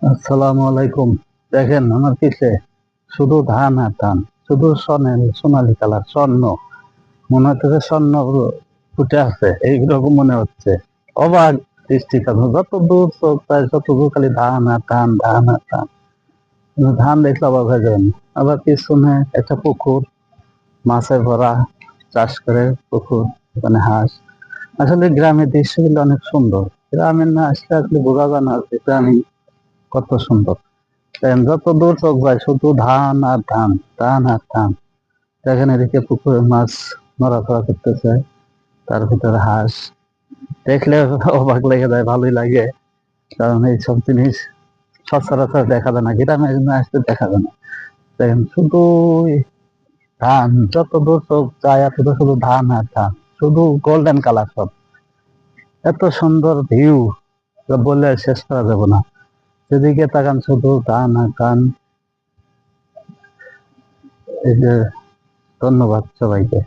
আসসালামু আলাইকুম। দেখেন আমার পিছে শুধু ধান আর ধান, শুধু সোনালী কালার স্বর্ণ, মনে হচ্ছে স্বর্ণ ফুটে আছে এইরকম মনে হচ্ছে। অবাক দৃষ্টিতে যত দূর চোখ যায় তত দূর খালি ধান আর ধান, ধান আর ধান। কিন্তু ধান দেখলে অবাক হয়ে যাবেন। আবার পিছনে একটা পুকুর, মাছে ভরা, চাষ করে পুকুর, ওখানে হাঁস। আসলে গ্রামের দৃশ্যগুলো অনেক সুন্দর। গ্রামের না আসলে আসলে বোঝা যায় না যে গ্রামীণ কত সুন্দর। যত দূর চোখ যায় শুধু ধান আর ধান, ধান আর ধান। দেখেন এদিকে পুকুরে মাছ নড়াচড়া করতেছে, তার ভিতরে হাঁস। দেখলে অবাক লেগে যায়, ভালোই লাগে। কারণ এইসব জিনিস সচরাচর দেখা যায় না, গ্রামে না আসতে দেখা যায় না। দেখেন শুধু ধান, যত দূর চোখ যায় এত দূর শুধু ধান আর ধান, শুধু গোল্ডেন কালার সব। এত সুন্দর ভিউ, বলে শেষ করা যাবে না। সেদিকে তাকান শুধু ধান আর ধান। এই যে, ধন্যবাদ সবাইকে।